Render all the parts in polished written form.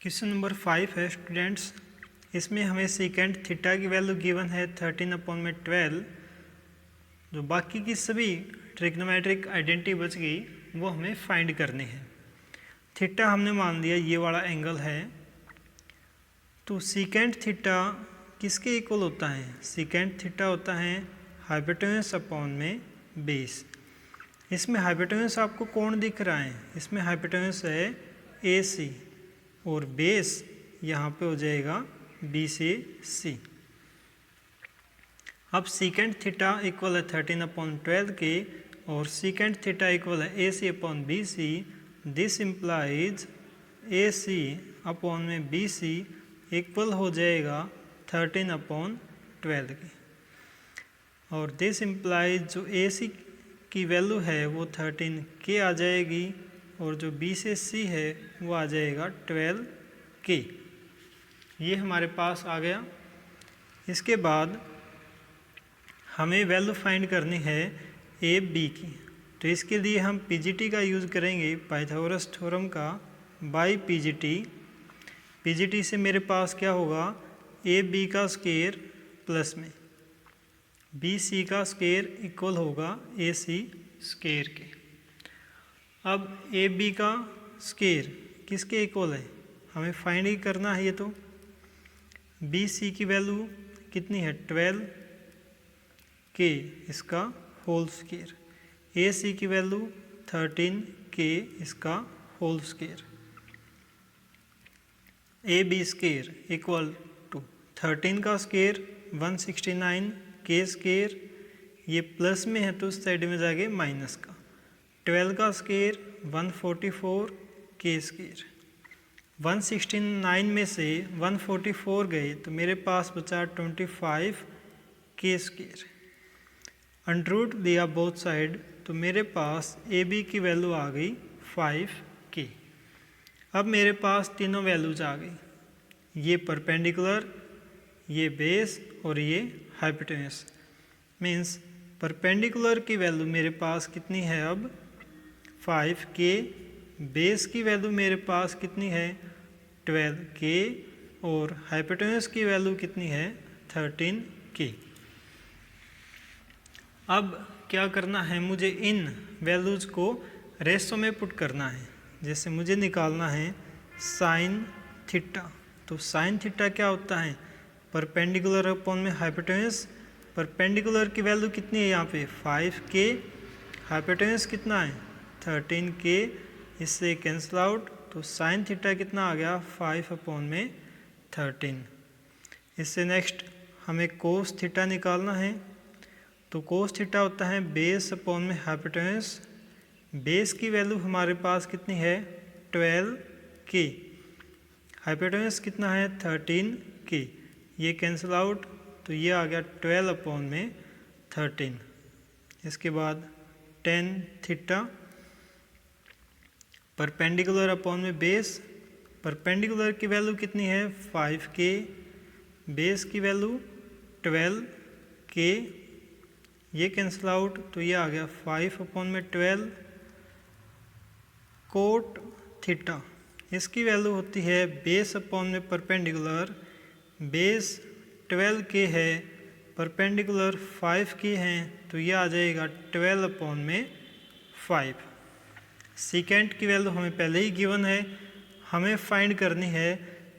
Question number 5 है students. इसमें हमें सेकेंड थीटा की वैल्यू गिवन है 13/12। जो बाकी की सभी ट्रिग्नोमेट्रिक आइडेंटिटी बच गई वो हमें फाइंड करनी है। थीटा हमने मान लिया ये वाला एंगल है, तो सेकेंड थीटा किसके इक्वल होता है? सेकेंड थीटा होता है हाइपोटेन्यूस अपॉन में बेस। इसमें हाइपोटेन्यूस आपको कौन दिख रहा है? इसमें हाइपोटेन्यूस है AC और बेस यहाँ पे हो जाएगा B से C। अब सेकेंड थीटा इक्वल है 13/12 के और सेकेंड थीटा इक्वल है AC upon BC। This implies AC upon में BC इक्वल हो जाएगा 13/12 के, और दिस इम्प्लाइज जो AC की वैल्यू है वो 13 के आ जाएगी और जो B से C है वो आ जाएगा 12 के। ये हमारे पास आ गया। इसके बाद हमें वैल्यू फाइंड करनी है AB की, तो इसके लिए हम PGT का यूज़ करेंगे, पाइथागोरस थ्योरम का बाय PGT से मेरे पास क्या होगा? AB का स्क्वायर प्लस में BC का स्क्वायर इक्वल होगा AC स्क्वायर के। अब AB का स्क्वायर किसके इक्वल है? हमें फाइंड ही करना है ये। तो BC की वैल्यू कितनी है? 12 के, इसका होल स्क्वायर। AC की वैल्यू 13 के, इसका whole square. AB square equal to 13 का स्क्वायर 169 के स्क्वायर, ये प्लस में है तो उस साइड में जाके माइनस का। 12 का स्क्वायर 144 के स्क्वायर। 169 में से 144 गए तो मेरे पास बचा 25 के स्क्वायर। अंडररूट लिया बोथ साइड तो मेरे पास AB की वैल्यू आ गई 5 के। अब मेरे पास तीनों वैल्यूज आ गई, ये परपेंडिकुलर, ये बेस और ये हाइपोटेन्यूस। मीन्स परपेंडिकुलर की वैल्यू मेरे पास कितनी है? अब 5 के। बेस की वैल्यू मेरे पास कितनी है? 12 के। और हाइपोटेन्यूस की वैल्यू कितनी है? 13 के। अब क्या करना है? मुझे इन वैल्यूज को रेशो में पुट करना है। जैसे मुझे निकालना है साइन थीटा, तो साइन थीटा क्या होता है? परपेंडिकुलर अपॉन में हाइपोटेन्यूस। परपेंडिकुलर की वैल्यू कितनी है यहाँ पे? 5 के। हाइपोटेन्यूस कितना है? 13 के। इससे कैंसिल आउट, तो साइन थीटा कितना आ गया? 5/13। इससे नेक्स्ट हमें कोस थीटा निकालना है, तो कोस थीटा होता है बेस अपॉन में हाइपोटेन्यूस। बेस की वैल्यू हमारे पास कितनी है? 12 के। हाइपोटेन्यूस कितना है? 13 के। ये कैंसिल आउट, तो ये आ गया 12/13। इसके बाद tan थीटा परपेंडिकुलर अपॉन में बेस। परपेंडिकुलर की वैल्यू कितनी है? 5 के। बेस की वैल्यू 12 के। ये कैंसिल आउट, तो ये आ गया 5/12। कोट थीटा, इसकी वैल्यू होती है बेस अपॉन में परपेंडिकुलर। बेस 12 के है, परपेंडिकुलर 5 के हैं, तो ये आ जाएगा 12/5। सीकेंट की वैल्यू हमें पहले ही गिवन है, हमें फाइंड करनी है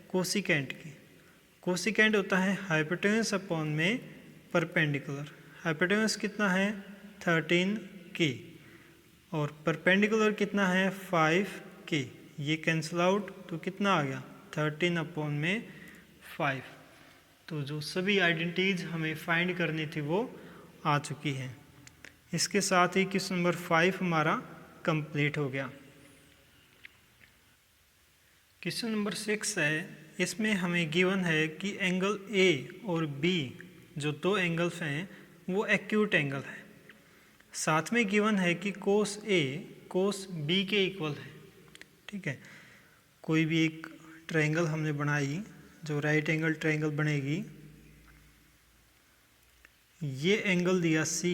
कोसिकेंट की। कोसिकेंट होता है हाइपोटेन्यूस अपॉन में परपेंडिकुलर। हाइपोटेन्यूस कितना है? 13 के। और परपेंडिकुलर कितना है? 5 के। ये कैंसिल आउट, तो कितना आ गया? 13/5। तो जो सभी आइडेंटिटीज हमें फाइंड करनी थी वो आ चुकी हैं। इसके साथ ही क्वेश्चन नंबर 5 हमारा कंप्लीट हो गया। क्वेश्चन नंबर 6 है। इसमें हमें गिवन है कि एंगल A और B, जो दो एंगल्स हैं, वो एक्यूट एंगल है। साथ में गिवन है कि कोस A कोस B के इक्वल है। ठीक है, कोई भी एक ट्रायंगल हमने बनाई जो राइट एंगल ट्रायंगल बनेगी। ये एंगल दिया C,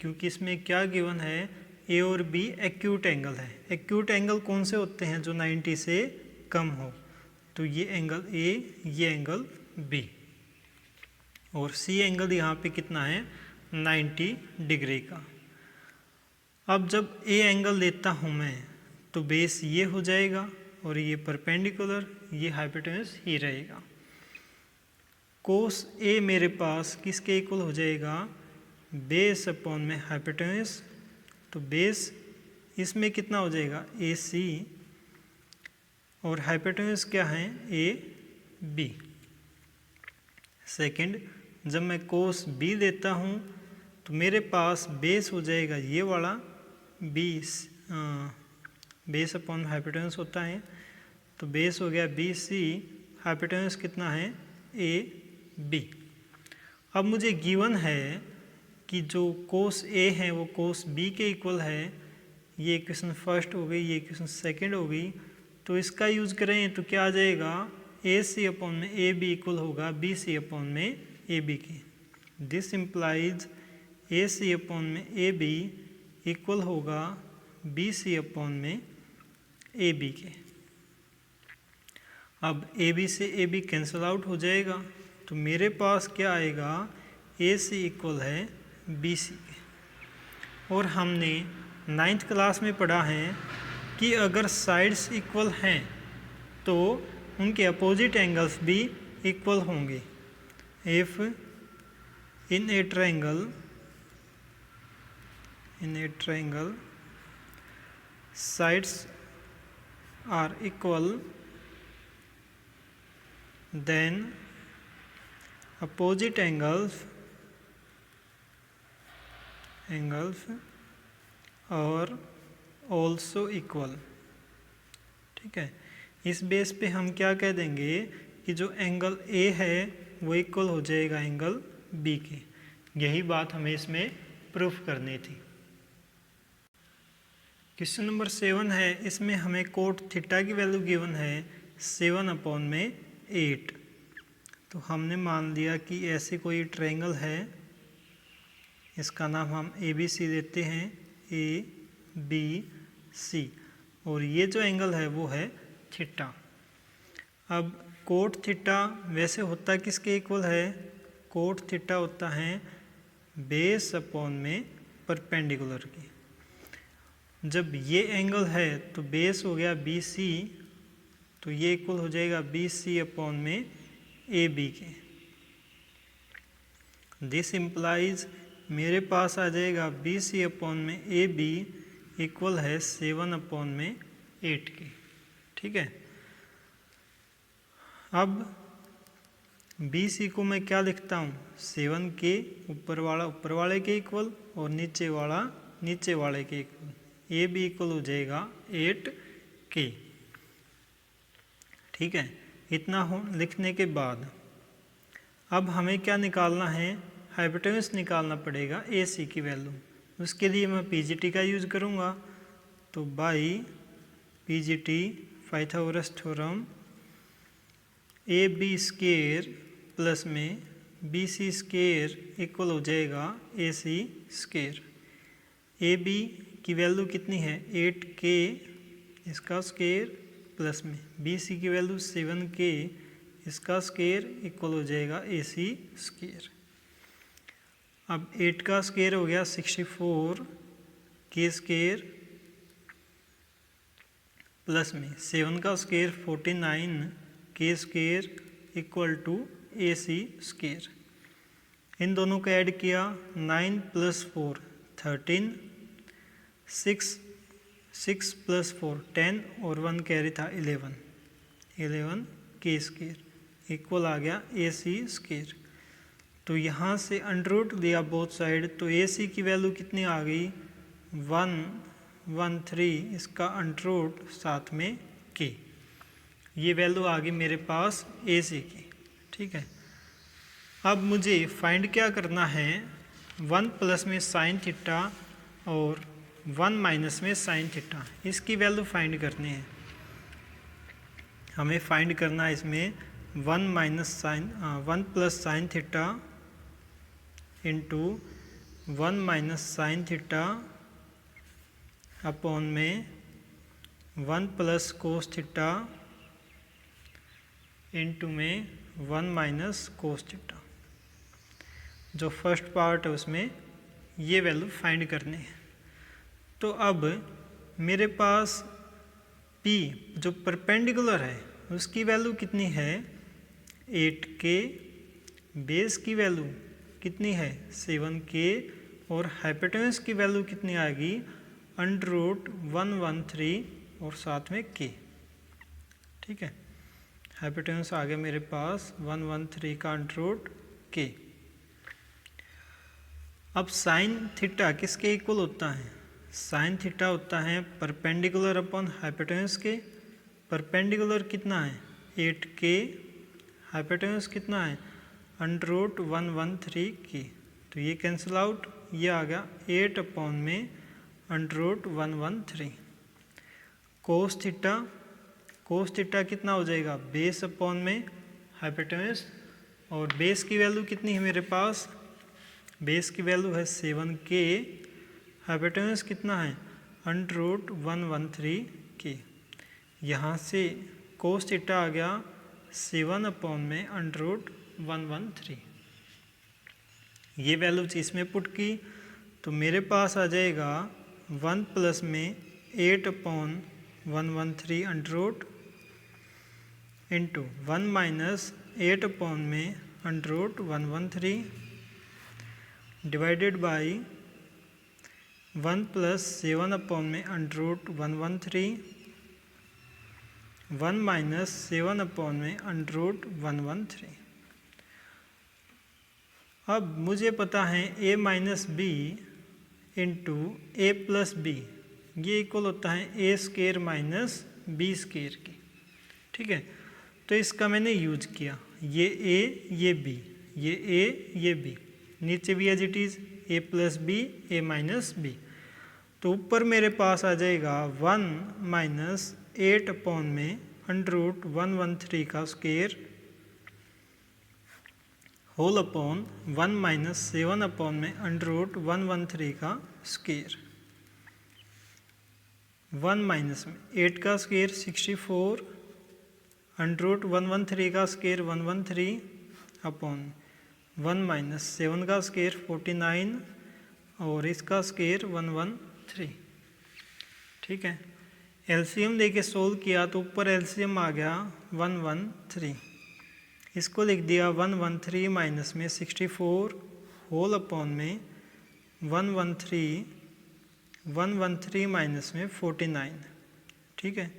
क्योंकि इसमें क्या गिवन है? A और B एक्यूट एंगल है। एक्यूट एंगल कौन से होते हैं? जो 90 से कम हो। तो ये एंगल ए, ये एंगल बी, और सी एंगल यहाँ पे कितना है 90 डिग्री का। अब जब ए एंगल लेता हूँ मैं तो बेस ये हो जाएगा और ये परपेंडिकुलर, ये हाइपोटेन्यूस ही रहेगा। कोस ए मेरे पास किसके इक्वल हो जाएगा, बेस अपॉन में हाइपोटेन्यूस, तो बेस इसमें कितना हो जाएगा ए सी, और हाइपोटेन्यूस क्या है ए बी। सेकंड, जब मैं कोस बी लेता हूँ तो मेरे पास बेस हो जाएगा ये वाला बेस अपॉन हाइपोटेन्यूस होता है, तो बेस हो गया बी सी, हाइपोटेन्यूस कितना है ए बी। अब मुझे गिवन है कि जो कोस ए है वो कोस बी के इक्वल है, ये इक्वेशन फर्स्ट हो गई, ये इक्वेशन सेकंड हो गई, तो इसका यूज़ करें तो क्या आ जाएगा ए सी अपॉन में ए बी इक्वल होगा बी सी अपॉन में ए बी के। This implies A C upon में ए बी इक्वल होगा बी सी अपॉन में ए बी के। अब ए बी से ए बी कैंसिल आउट हो जाएगा, तो मेरे पास क्या आएगा ए सी इक्वल है बी सी के। और हमने 9th क्लास में पढ़ा है कि अगर साइड्स इक्वल हैं तो उनके अपोजिट एंगल्स भी इक्वल होंगे। If in A triangle sides are equal, then opposite angles are also equal। ठीक है, इस बेस पे हम क्या कह देंगे कि जो एंगल ए है वो इक्वल हो जाएगा एंगल बी के। यही बात हमें इसमें प्रूफ करनी थी। क्वेश्चन नंबर 7 है, इसमें हमें कोट थीटा की वैल्यू गिवन है 7 अपॉन में 8। तो हमने मान लिया कि ऐसे कोई ट्रायंगल है, इसका नाम हम ए बी सी देते हैं, ए बी सी, और ये जो एंगल है वो है थीटा। अब कोट थीटा वैसे होता किसके इक्वल है, कोट थीटा होता है बेस अपॉन में परपेंडिकुलर की। जब ये एंगल है तो बेस हो गया बी सी, तो ये इक्वल हो जाएगा बी सी अपॉन में ए बी के। दिस इम्प्लाइज मेरे पास आ जाएगा बी सी अपॉन में ए बी इक्वल है 7 अपॉन में 8 के। ठीक है, अब बी सी को मैं क्या लिखता हूँ, 7 के ऊपर वाले के इक्वल और नीचे वाला नीचे वाले के इक्वल, ए बी इक्वल हो जाएगा 8 के। ठीक है, इतना हो लिखने के बाद अब हमें क्या निकालना है, हाइपोटेन्यूस निकालना पड़ेगा ए सी की वैल्यू। उसके लिए मैं पी जी टी का यूज़ करूँगा, तो by P G T Pythagoras theorem, A B square plus में बी सी स्क्वायर इक्वल हो जाएगा A C square. A B की वैल्यू कितनी है 8k, इसका स्क्वायर प्लस में बी सी की वैल्यू 7k, इसका स्क्वायर इक्वल हो जाएगा ए सी स्क्वायर। अब 8 का स्क्वायर हो गया 64 के स्क्वायर प्लस में 7 का स्क्वायर 49 के square equal to A C square. इन दोनों को ऐड किया, 9 + 4 13, 6 + 4 10 और 1 कैरी था 11 के स्क्वायर इक्वल आ गया ए सी स्क्वायर। तो यहाँ से अंडररूट लिया बोथ साइड, तो ए सी की वैल्यू कितनी आ गई 113, इसका अंडररूट साथ में के, ये वैल्यू आ गई मेरे पास ए सी की। ठीक है, अब मुझे फाइंड क्या करना है, 1 प्लस में साइन थीटा और 1 माइनस में साइन थीटा, इसकी वैल्यू फाइंड करनी है। हमें फाइंड करना है इसमें 1 plus sine theta into 1 minus sine theta upon में 1 प्लस कोस थीटा इनटू में 1 माइनस कोस थीटा। जो फर्स्ट पार्ट है उसमें ये वैल्यू फाइंड करनी है। तो अब मेरे पास P जो परपेंडिकुलर है उसकी वैल्यू कितनी है 8K, बेस की वैल्यू कितनी है 7K और हाइपोटेन्यूस की वैल्यू कितनी आएगी √113 और साथ में K। ठीक है, हाइपोटेन्यूस आ गया मेरे पास 113 का √K। अब साइन थीटा किसके इक्वल होता है? साइन थीटा होता है परपेंडिकुलर अपॉन हाइपोटेन्यूस के। परपेंडिकुलर कितना है 8K, हाइपोटेन्यूस कितना है √113K। तो ये कैंसिल आउट, ये आ गया 8 अपॉन में √113। कोस थीटा, कोस थीटा कितना हो जाएगा बेस अपॉन में हाइपोटेन्यूस, और बेस की वैल्यू कितनी है मेरे पास, बेस की वैल्यू है 7K, हाइपोटेन्यूस कितना है √113K। यहाँ से कोस थीटा आ गया 7 अपॉन में √113। ये वैल्यूज इसमें पुट की तो मेरे पास आ जाएगा 1 प्लस में 8 upon 113 under into 1 minus 8 upon में √113 डिवाइडेड बाई 1 प्लस 7 अपॉन में √113 1 माइनस 7 अपॉन में √113। अब मुझे पता है a minus B into A plus B, ये इक्वल होता है a square minus B square की। ठीक है, तो इसका मैंने यूज किया, ये a ये b, ये a ये b, नीचे भी as it is a plus B A minus B. तो ऊपर मेरे पास आ जाएगा 1 माइनस 8 अपॉन में √113 का square whole upon 1 minus 7 upon में √113 का स्केयर। 1 माइनस में 8 का स्केयर 64, √113 का स्केयर 113 अपॉन 1 माइनस 7 का स्केयर 49 और इसका स्केयर 113। ठीक है, एलसीएम लेके सोल्व किया तो ऊपर एलसीएम आ गया 113, इसको लिख दिया 113 माइनस में 64 होल अपॉन में 113 माइनस में 49। ठीक है,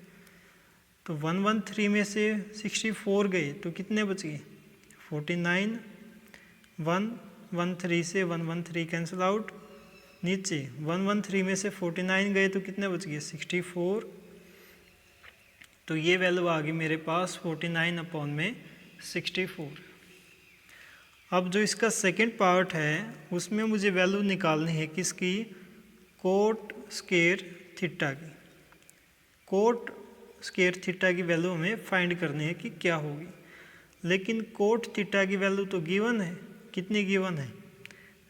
तो 113 में से 64 गए तो कितने बच गए 49, 113 से 113 कैंसिल आउट, नीचे 113 में से 49 गए तो कितने बच गए 64। तो ये वैल्यू आ गई मेरे पास 49 अपॉन में 64। अब जो इसका सेकंड पार्ट है उसमें मुझे वैल्यू निकालनी है किसकी, कोट स्केयर थीटा की। कोट स्केयर थीटा की वैल्यू हमें फाइंड करनी है कि क्या होगी, लेकिन कोट थीटा की वैल्यू तो गिवन है, कितनी गिवन है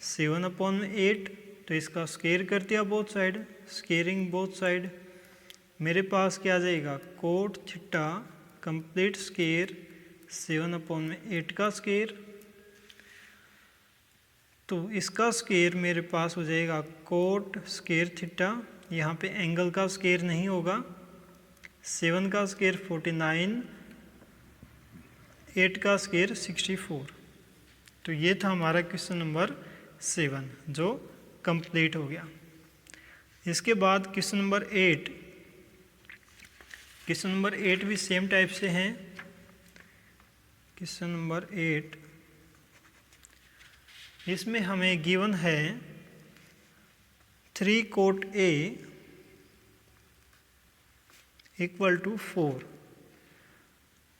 7 अपॉन में 8, तो इसका स्केयर कर दिया both side, squaring both side. मेरे पास क्या आ जाएगा cot theta complete square 7 upon में 8 का स्केयर, तो इसका स्केयर मेरे पास हो जाएगा कोट स्केयर थीटा, यहाँ पे एंगल का स्केयर नहीं होगा, 7 का स्केयर 49, 8 का स्केयर 64। तो ये था हमारा क्वेश्चन नंबर 7 जो कंप्लीट हो गया। इसके बाद क्वेश्चन नंबर 8, क्वेश्चन नंबर 8 भी सेम टाइप से हैं। क्वेश्चन नंबर 8 इसमें हमें गिवन है 3 कोट A इक्वल टू 4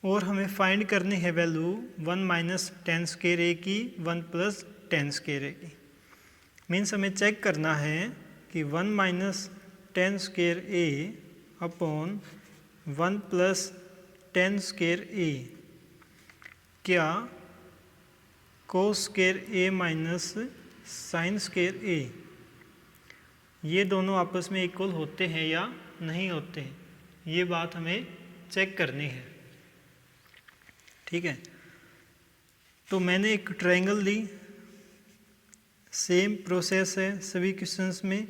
और हमें फाइंड करनी है वैल्यू 1 माइनस 10 स्केयर A की 1 प्लस 10 स्केयर A की। मीन्स हमें चेक करना है कि 1 minus 10 square A upon 1 plus 10 square A क्या cos square A minus sine square A ये दोनों आपस में इक्वल होते हैं या नहीं होते हैं, ये बात हमें चेक करनी है। ठीक है। तो मैंने एक ट्रायंगल ली, सेम प्रोसेस है सभी क्वेश्चंस में।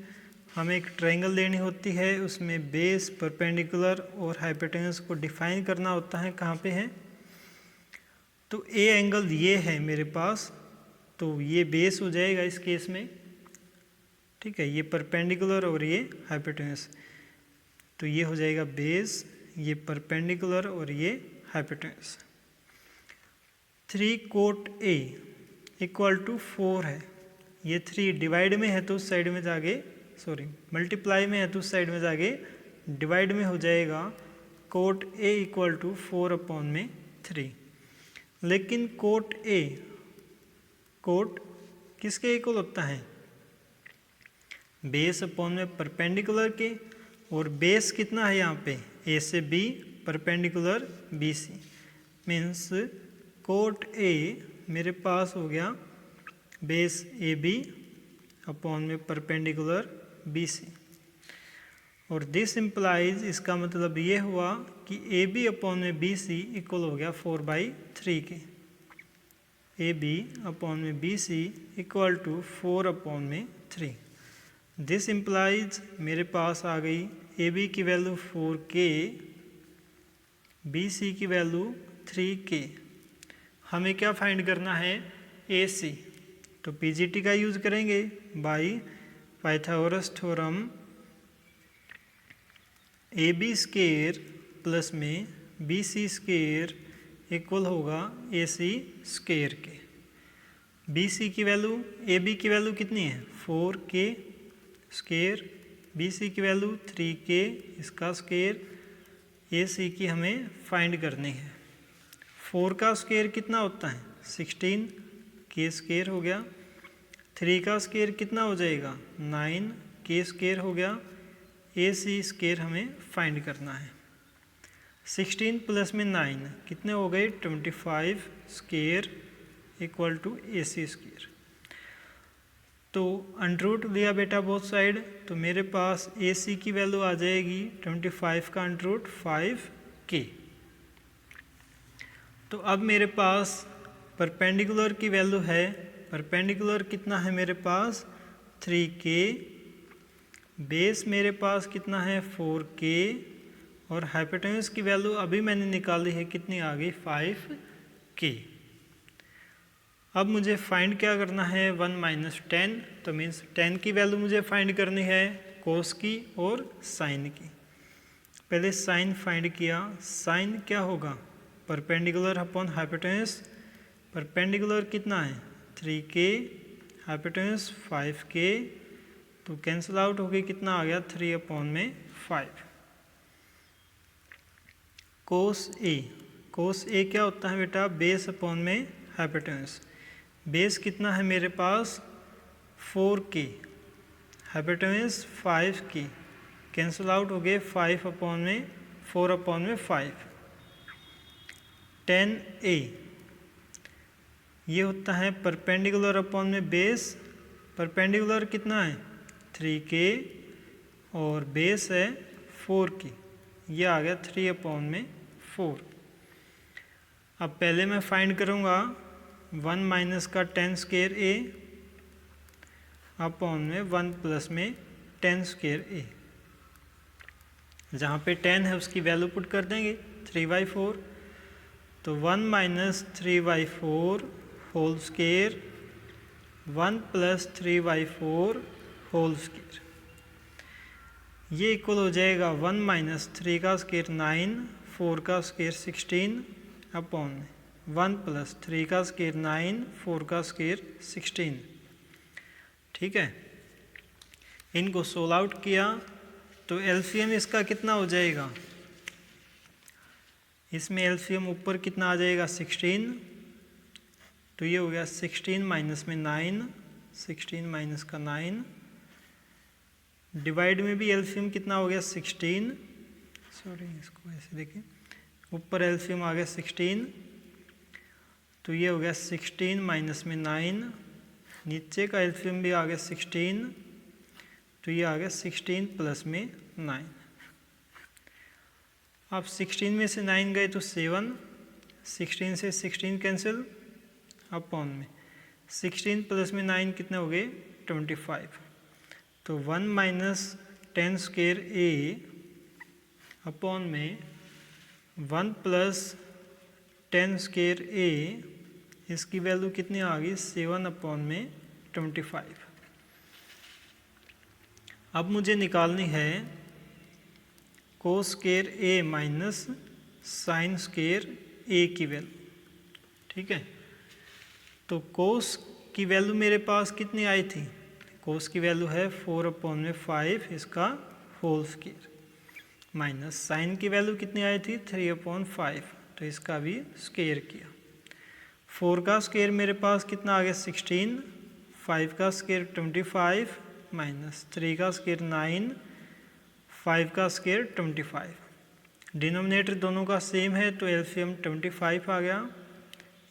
हमें एक ट्रायंगल लेनी होती है, उसमें बेस, परपेंडिकुलर और हाइपोटेन्यूज को डिफाइन करना होता है कहाँ पे है। तो ए एंगल ये है मेरे पास, तो ये बेस हो जाएगा इस केस में, ठीक है। ये परपेंडिकुलर और ये हाइपोटेन्यूज, तो ये हो जाएगा बेस, ये परपेंडिकुलर और ये hypotenuse. 3 cot A equal to 4 है। ये 3 डिवाइड में है तो उस साइड में जाके, सॉरी मल्टीप्लाई में है तो उस साइड में जाके डिवाइड में हो जाएगा। cot A equal to 4/3। लेकिन cot A, cot किसके इक्वल होता है? बेस अपॉन में परपेंडिकुलर के, और बेस कितना है यहाँ पे? ए से B, perpendicular B C, means cot A मेरे पास हो गया बेस ए बी अपॉन में परपेंडिकुलर बी सी। और दिस इम्प्लाइज, इसका मतलब ये हुआ कि ए बी अपॉन में बी सी इक्वल हो गया 4/3 के। ए बी अपॉन में B C equal to 4/3। This implies मेरे पास आ गई ए बी की वैल्यू 4K, बी सी की वैल्यू 3K। हमें क्या फाइंड करना है? ए सी। तो पीजीटी का यूज करेंगे by Pythagoras theorem. A B square plus में बी सी स्क्वायर इक्वल होगा ए सी स्क्वायर के। बी सी की वैल्यू, ए बी की वैल्यू कितनी है? 4K स्क्वायर, बी सी की वैल्यू 3K इसका स्क्वायर, ए सी की हमें फाइंड करनी है। 4 का स्क्वायर कितना होता है? 16K स्क्वायर हो गया। 3 का स्क्वायर कितना हो जाएगा? 9K स्क्वायर हो गया। ए सी स्क्वायर हमें फाइंड करना है। 16 प्लस में 9 कितने हो गए? 25 square equal to A C square. तो अंडररूट लिया बेटा बोथ साइड, तो मेरे पास ए सी की वैल्यू आ जाएगी 25 का अंडररूट 5K। तो अब मेरे पास परपेंडिकुलर की वैल्यू है, परपेंडिकुलर कितना है मेरे पास? 3K। बेस मेरे पास कितना है? 4K। और हाइपोटेन्यूज की वैल्यू अभी मैंने निकाली है, कितनी आ गई? 5K। अब मुझे फाइंड क्या करना है? 1 - 10, तो मीन्स 10 की वैल्यू मुझे फाइंड करनी है, कोस की और साइन की। पहले साइन फाइंड किया। साइन क्या होगा? Perpendicular upon hypotenuse. परपेंडिकुलर कितना है? 3K, हाइपोटेन्यूज 5K, तो कैंसिल आउट हो गई, कितना आ गया? 3/5। कोस ए, कोस ए क्या होता है बेटा? बेस अपॉन में हाइपोटेन्यूज। बेस कितना है मेरे पास? 4K, hypotenuse 5K, cancel out हो गए 4/5। 10A ये होता है परपेंडिकुलर अपॉन में बेस। परपेंडिकुलर कितना है? 3K और बेस है 4K, ये आ गया 3/4। अब पहले मैं फाइंड करूँगा 1 माइनस का 10 स्क्वायर A अपॉन में 1 प्लस में 10 स्क्वायर A। जहाँ पे 10 है उसकी वैल्यू पुट कर देंगे 3/4, तो 1 minus 3/4 whole square 1 plus 3/4 whole square, ये इक्वल हो जाएगा 1 माइनस 3 का स्क्वायर 9, 4 का स्क्वायर 16 अपॉन 1 प्लस 3 का स्क्वायर 9, 4 का स्क्वायर 16। ठीक है, इनको सोल्व आउट किया तो एलसीएम इसका कितना हो जाएगा? इसमें एलसीएम ऊपर कितना आ जाएगा? 16, तो ये हो गया 16 माइनस में 9, 16 माइनस का 9, डिवाइड में भी एलसीएम कितना हो गया? 16, सॉरी इसको ऐसे देखें, ऊपर एलसीएम आ गया 16, तो ये हो गया 16 माइनस में 9, नीचे का एलसीएम भी आ गया 16, तो ये आ गया 16 प्लस में 9। अब 16 में से 9 गए तो 7, 16 से 16 कैंसिल, अपॉन में 16 प्लस में 9 कितने हो गए 25। तो 1 माइनस 10 स्क्वायर ए अपॉन में 1 प्लस 10 स्क्वायर ए, इसकी वैल्यू कितनी आ गई 7 अपॉन में 25। अब मुझे निकालनी है कोस स्क्वायर ए माइनस साइन स्क्वायर ए की वैल्यू। ठीक है, तो कोस की वैल्यू मेरे पास कितनी आई थी, कोस की वैल्यू है 4 अपॉन में 5 इसका होल स्क्वायर, माइनस साइन की वैल्यू कितनी आई थी 3 अपॉन 5, तो इसका भी स्क्वायर किया। 4 का स्क्वायर मेरे पास कितना आ गया 16, 5 का स्क्वायर 25, माइनस 3 का स्क्वायर 9, 5 का स्क्वायर 25। डिनोमिनेटर दोनों का सेम है तो एलसीएम 25 आ गया।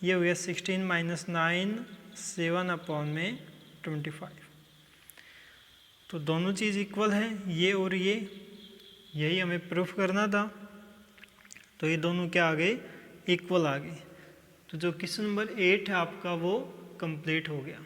ये हो गया 16 माइनस 9 7 अपॉन में 25। तो दोनों चीज़ इक्वल है, ये और ये, यही हमें प्रूफ करना था। तो ये दोनों क्या आ गए इक्वल आ गए। तो जो क्वेश्चन नंबर 8 है आपका वो कंप्लीट हो गया।